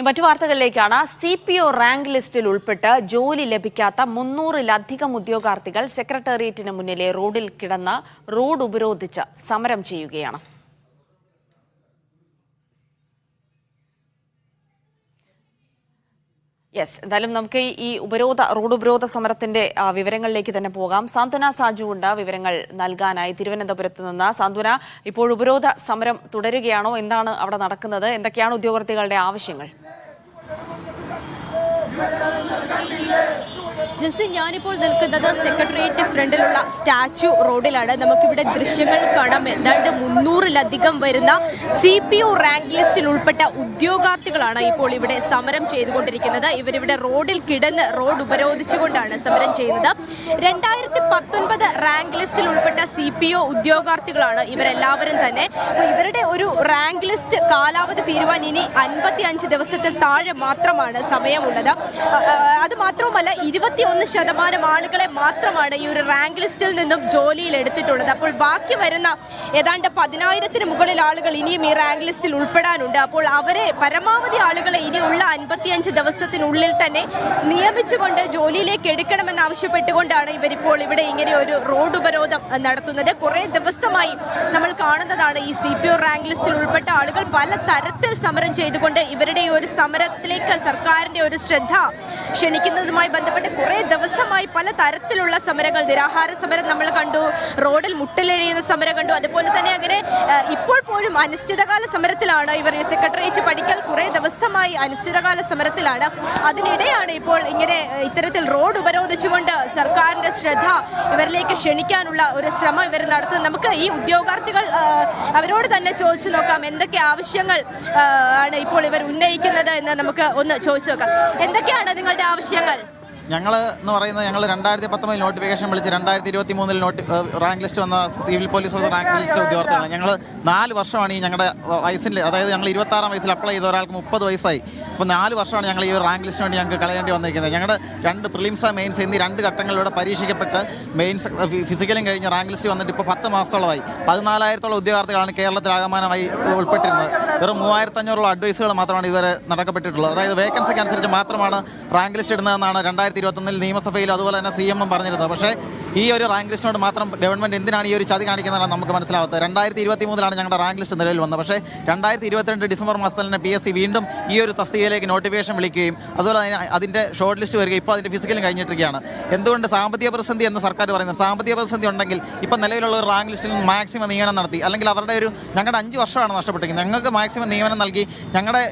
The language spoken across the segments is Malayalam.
മറ്റു വാർത്തകളിലേക്കാണ്. CPO റാങ്ക് ലിസ്റ്റിൽ ഉൾപ്പെട്ട് ജോലി ലഭിക്കാത്ത 300-ലധികം ഉദ്യോഗാർത്ഥികൾ സെക്രട്ടേറിയറ്റിന് മുന്നിലെ റോഡിൽ കിടന്ന് റോഡ് ഉപരോധിച്ച് സമരം ചെയ്യുകയാണ്. എന്തായാലും നമുക്ക് ഈ റോഡ് ഉപരോധ സമരത്തിന്റെ വിവരങ്ങളിലേക്ക് തന്നെ പോകാം. സാന്ത്വന സാജു ഉണ്ട് വിവരങ്ങൾ നൽകാനായി തിരുവനന്തപുരത്ത് നിന്ന്. സാന്ത്വന, ഇപ്പോൾ ഉപരോധ സമരം തുടരുകയാണോ? എന്താണ് അവിടെ നടക്കുന്നത്? എന്തൊക്കെയാണ് ഉദ്യോഗാർത്ഥികളുടെ ആവശ്യങ്ങൾ? ജിൽസി, ഞാനിപ്പോൾ നിൽക്കുന്നത് സെക്രട്ടേറിയറ്റ് ഫ്രണ്ടിലുള്ള സ്റ്റാച്യു റോഡിലാണ്. നമുക്കിവിടെ ദൃശ്യങ്ങൾ കാണാം. ഏതാണ്ട് 300-ലധികം വരുന്ന CPO റാങ്ക് ലിസ്റ്റിൽ ഉൾപ്പെട്ട ഉദ്യോഗാർത്ഥികളാണ് ഇപ്പോൾ ഇവിടെ സമരം ചെയ്തുകൊണ്ടിരിക്കുന്നത്. ഇവരിവിടെ റോഡിൽ കിടന്ന് റോഡ് ഉപരോധിച്ചുകൊണ്ടാണ് സമരം ചെയ്യുന്നത്. 2019 റാങ്ക് ലിസ്റ്റിൽ ഉൾപ്പെട്ട CPO ഉദ്യോഗാർത്ഥികളാണ് ഇവരെല്ലാവരും തന്നെ. ഇവരുടെ ഒരു റാങ്ക് ലിസ്റ്റ് കാലാവധി തീരുവാൻ ഇനി 55 ദിവസത്തിൽ താഴെ മാത്രമാണ് സമയമുള്ളത്. അത് മാത്രമല്ല, 21% ആളുകളെ മാത്രമാണ് ഈ ഒരു റാങ്ക് ലിസ്റ്റിൽ നിന്നും ജോലിയിൽ എടുത്തിട്ടുള്ളത്. അപ്പോൾ ബാക്കി വരുന്ന ഏതാണ്ട് 10,000-ന് മുകളിൽ ആളുകൾ ഇനിയും ഈ റാങ്ക് ലിസ്റ്റിൽ ഉൾപ്പെടാനുണ്ട്. അപ്പോൾ അവരെ പരമാവധി ആളുകളെ ഇനിയുള്ള 55 ദിവസത്തിനുള്ളിൽ തന്നെ നിയമിച്ചുകൊണ്ട് ജോലിയിലേക്ക് എടുക്കണമെന്ന് ആവശ്യപ്പെട്ടുകൊണ്ടാണ് ഇവരിപ്പോൾ ഇവിടെ ഇങ്ങനെ ഒരു റോഡ് ഉപരോധം നടത്തുന്നത്. കുറേ ദിവസമായി നമ്മൾ കാണുന്നതാണ് ഈ CPO റാങ്ക് ലിസ്റ്റിൽ ഉൾപ്പെട്ട ആളുകൾ പല തരത്തിൽ സമരം ചെയ്തുകൊണ്ട് ഇവരുടെ ഈ ഒരു സമരത്തിലേക്ക് സർക്കാരിന്റെ ഒരു ശ്രദ്ധ ക്ഷണിക്കുന്നതുമായി ബന്ധപ്പെട്ട് കുറേ ദിവസമായി പല തരത്തിലുള്ള സമരങ്ങൾ, നിരാഹാര സമരം നമ്മൾ കണ്ടു, റോഡിൽ മുട്ടിലെഴിയുന്ന സമരം കണ്ടു. അതുപോലെ തന്നെ അങ്ങനെ ഇപ്പോൾ പോലും അനിശ്ചിതകാല സമരത്തിലാണ് ഇവർ. സെക്രട്ടേറിയറ്റ് പടിക്കൽ കുറേ ദിവസമായി അനിശ്ചിതകാല സമരത്തിലാണ്. അതിനിടെയാണ് ഇപ്പോൾ ഇങ്ങനെ ഇത്തരത്തിൽ റോഡ് ഉപരോധിച്ചുകൊണ്ട് സർക്കാരിന്റെ ശ്രദ്ധ ഇവരിലേക്ക് ക്ഷണിക്കാനുള്ള ഒരു ശ്രമം ഇവർ നടത്തുന്നത്. നമുക്ക് ഈ ഉദ്യോഗാർത്ഥികൾ അവരോട് തന്നെ ചോദിച്ചു നോക്കാം എന്തൊക്കെ ആവശ്യങ്ങൾ ആണ് ഇപ്പോൾ ഇവർ ഉന്നയിക്കുന്നത് എന്ന് നമുക്ക് ഒന്ന് ചോദിച്ചു നോക്കാം. എന്തൊക്കെയാണ് നിങ്ങളുടെ ആവശ്യങ്ങൾ? ഞങ്ങൾ 2019 നോട്ടിഫിക്കേഷൻ വിളിച്ച് 2023 റാങ്ക് ലിസ്റ്റ് വന്ന സിവിൽ പോലീസ് റാങ്ക് ലിസ്റ്റ് ഉദ്യോഗാർത്ഥികളാണ്. ഞങ്ങൾ 4 വർഷമാണ് ഈ ഞങ്ങളുടെ വയസ്സിൽ, അതായത് ഞങ്ങൾ 26 വയസ്സിൽ അപ്ലൈ ചെയ്ത ഒരാൾക്ക് 30 വയസ്സായി. അപ്പോൾ 4 വർഷമാണ് ഞങ്ങൾ ഈ റാങ്ക് ലിസ്റ്റിന് വേണ്ടി ഞങ്ങൾക്ക് കളയേണ്ടി വന്നിരിക്കുന്നത്. ഞങ്ങളുടെ 2 പ്രിലിംസ് മെയിൻസ് എന്നീ 2 ഘട്ടങ്ങളിലൂടെ പരീക്ഷിക്കപ്പെട്ട് മെയിൻസ് ഫിസിക്കലും കഴിഞ്ഞ് റാങ്ക് ലിസ്റ്റ് വന്നിട്ട് ഇപ്പോൾ 10 മാസത്തോളമായി. 14,000-ഓളം ഉദ്യോഗാർത്ഥികളാണ് കേരളത്തിൽ ആകമാനമായി ഉൾപ്പെട്ടിരുന്നത്. വെറും 3,500-ഓളം അഡ്വൈസുകൾ മാത്രമാണ് ഇതുവരെ നടക്കപ്പെട്ടിട്ടുള്ളത്. അതായത് വേക്കൻസിക്ക് അനുസരിച്ച് മാത്രമാണ് റാങ്ക് ലിസ്റ്റ് ഇടുന്നതെന്നാണ് 2021 നിയമസഭയിൽ അതുപോലെ തന്നെ CM പറഞ്ഞിരുന്നത്. പക്ഷേ ഈ ഒരു റാങ്ക് ലിസ്റ്റിനോട് മാത്രം ഗവൺമെൻറ് എന്തിനാണ് ഈ ഒരു ചതി കാണിക്കുന്നതാണ് നമുക്ക് മനസ്സിലാവാത്തത്. 2023 ഞങ്ങളുടെ റാങ്ക് ലിസ്റ്റ് നിലവിൽ വന്നത്. പക്ഷേ 2022 ഡിസംബർ മാസത്തിൽ തന്നെ PSC വീണ്ടും ഈ ഒരു തസ്തികയിലേക്ക് നോട്ടിഫിക്കേഷൻ വിളിക്കുകയും അതുപോലെ തന്നെ അതിൻ്റെ ഷോർട്ട് ലിസ്റ്റ് വരികയും ഇപ്പോൾ അതിൻ്റെ ഫിസിക്കലും കഴിഞ്ഞിട്ടിരിക്കുകയാണ്. എന്തുകൊണ്ട് സാമ്പത്തിക പ്രതിസന്ധി എന്ന് സർക്കാർ പറയുന്നത്? സാമ്പത്തിക പ്രതിസന്ധി ഉണ്ടെങ്കിൽ ഇപ്പം നിലവിലുള്ള ഒരു റാങ്ക് ലിസ്റ്റിൽ മാക്സിമം നിയമനം നടത്തി, അല്ലെങ്കിൽ അവരുടെ ഞങ്ങളുടെ 5 വർഷമാണ് നഷ്ടപ്പെട്ടിരിക്കുന്നത്. ഞങ്ങൾക്ക് മാക്സിമം നിയമനം നൽകി ഞങ്ങളുടെ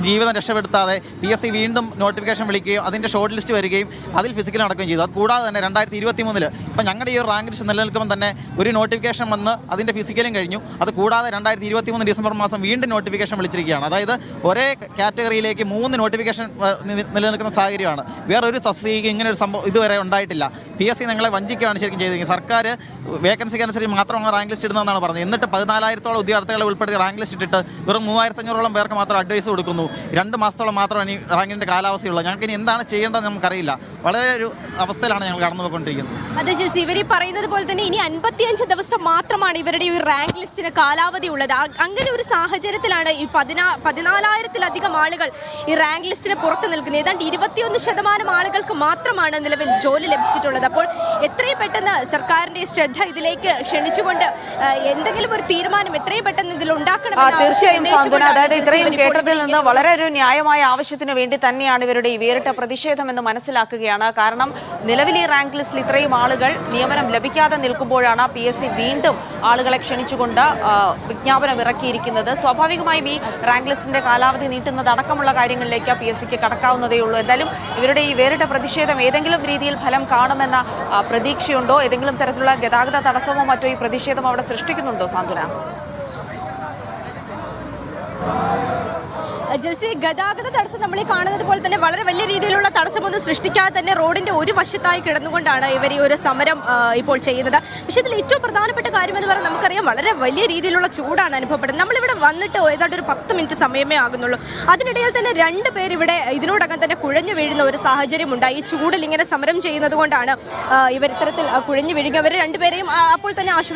ജീവിതം രക്ഷപ്പെടുത്താതെ PSC വീണ്ടും നോട്ടിഫിക്കേഷൻ വിളിക്കുകയും അതിൻ്റെ ഷോർട്ട് ലിസ്റ്റ് വരികയും അതിൽ ഫിസിക്കൽ നടക്കുകയും ചെയ്തു. അത് കൂടാതെ തന്നെ 2023 ഇപ്പം ഞങ്ങളുടെ ഈ ഒരു റാങ്ക് ലിസ്റ്റ് നിലനിൽക്കുമ്പോൾ തന്നെ ഒരു നോട്ടിഫിക്കേഷൻ വന്ന് അതിൻ്റെ ഫിസിക്കലും കഴിഞ്ഞു. അത് കൂടാതെ 2023 ഡിസംബർ മാസം വീണ്ടും നോട്ടിഫിക്കേഷൻ വിളിച്ചിരിക്കുകയാണ്. അതായത് ഒരേ കാറ്റഗറിയിലേക്ക് 3 നോട്ടിഫിക്കേഷൻ നിലനിൽക്കുന്ന സാഹചര്യമാണ്. വേറൊരു തസ്തികയ്ക്ക് ഇങ്ങനെ ഒരു സംഭവം ഇതുവരെ ഉണ്ടായിട്ടില്ല. PSC ഞങ്ങളെ വഞ്ചിക്കുകയാണ് ശരിക്കും ചെയ്തിരിക്കുന്നത്. സർക്കാർ വേക്കൻസിക്ക് അനുസരിച്ച് മാത്രമാണ് റാങ്ക് ലിസ്റ്റ് ഇടുന്നതെന്നാണ് പറഞ്ഞത്. എന്നിട്ട് 14,000-ഓളം ഉദ്യോഗാർത്ഥികളെ ഉൾപ്പെടുത്തി റാങ്ക് ലിസ്റ്റ് ഇട്ടിട്ട് വെറും 3,500-ഓളം പേർക്ക് മാത്രം അഡ്വൈസ് കൊടുക്കുന്നു. 2 മാസത്തോളം മാത്രമാണ് ഈ റാങ്കിൻ്റെ കാലാവസ്ഥയുള്ളത്. ഞങ്ങൾക്ക് ഇനി എന്താണ് ചെയ്യേണ്ടതെന്ന് നമുക്കറിയില്ല. വളരെ ഒരു അവസ്ഥയിലാണ് ഞങ്ങൾ കടന്നു പോയിക്കൊണ്ടിരിക്കുന്നത്. അതെ ജിൽസി, ഇവർ പറയുന്നത് പോലെ തന്നെ ഇനി 55 ദിവസം മാത്രമാണ് ഇവരുടെ ഈ റാങ്ക് ലിസ്റ്റിന് കാലാവധി ഉള്ളത്. അങ്ങനെ ഒരു സാഹചര്യത്തിലാണ് ഈ 14,000-ലധികം ആളുകൾ ഈ റാങ്ക് ലിസ്റ്റിന് പുറത്ത് നിൽക്കുന്നത്. ഏതാണ്ട് 21% ആളുകൾക്ക് മാത്രമാണ് നിലവിൽ ജോലി ലഭിച്ചിട്ടുള്ളത്. അപ്പോൾ എത്രയും പെട്ടെന്ന് സർക്കാരിന്റെ ശ്രദ്ധ ഇതിലേക്ക് ക്ഷണിച്ചുകൊണ്ട് എന്തെങ്കിലും ഒരു തീരുമാനം എത്രയും പെട്ടെന്ന് ഇതിൽ ഉണ്ടാക്കണം. തീർച്ചയായും സാന്ത്വന, അതായത് ഇത്രയും കേട്ടതിൽ നിന്ന് വളരെ ഒരു ന്യായമായ ആവശ്യത്തിന് വേണ്ടി തന്നെയാണ് ഇവരുടെ ഈ വേറിട്ട പ്രതിഷേധം എന്ന് മനസ്സിലാക്കുകയാണ്. കാരണം നിലവിൽ ഈ റാങ്ക് ലിസ്റ്റിൽ ഇത്രയും ആളുകൾ നിയമനം ലഭിക്കാതെ നിൽക്കുമ്പോഴാണ് PSC വീണ്ടും ആളുകളെ ക്ഷണിച്ചുകൊണ്ട് വിജ്ഞാപനം ഇറക്കിയിരിക്കുന്നത്. സ്വാഭാവികമായും ഈ റാങ്ക് ലിസ്റ്റിന്റെ കാലാവധി നീട്ടുന്നതടക്കമുള്ള കാര്യങ്ങളിലേക്ക് PSCക്ക് കടക്കാവുന്നതേ ഉള്ളൂ. എന്തായാലും ഇവരുടെ ഈ വേറിട്ട പ്രതിഷേധം ഏതെങ്കിലും രീതിയിൽ ഫലം കാണുമെന്ന പ്രതീക്ഷയുണ്ടോ? ഏതെങ്കിലും തരത്തിലുള്ള ഗതാഗത തടസ്സമോ മറ്റോ ഈ പ്രതിഷേധം അവിടെ സൃഷ്ടിക്കുന്നുണ്ടോ സാന്ത്വന? ജിൽസി, ഗതാഗത തടസ്സം നമ്മൾ ഈ കാണുന്നത് പോലെ തന്നെ വളരെ വലിയ രീതിയിലുള്ള തടസ്സമൊന്നും സൃഷ്ടിക്കാതെ തന്നെ റോഡിന്റെ ഒരു വശത്തായി കിടന്നുകൊണ്ടാണ് ഇവർ ഈ ഒരു സമരം ഇപ്പോൾ ചെയ്യുന്നത്. പക്ഷേ ഇതിൽ ഏറ്റവും പ്രധാനപ്പെട്ട കാര്യമെന്ന് പറഞ്ഞാൽ നമുക്കറിയാം വളരെ വലിയ രീതിയിലുള്ള ചൂടാണ് അനുഭവപ്പെടുന്നത്. നമ്മളിവിടെ വന്നിട്ട് ഏതാണ്ട് ഒരു 10 മിനിറ്റ് സമയമേ ആകുന്നുള്ളൂ. അതിനിടയിൽ തന്നെ 2 പേര് ഇവിടെ ഇതിനോടകം തന്നെ കുഴഞ്ഞു വീഴുന്ന ഒരു സാഹചര്യം ഉണ്ടായി. ഈ ചൂടിൽ ഇങ്ങനെ സമരം ചെയ്യുന്നത് കൊണ്ടാണ് ഇവർ ഇത്തരത്തിൽ കുഴഞ്ഞു വീഴുക. അവർ 2 പേരെയും അപ്പോൾ തന്നെ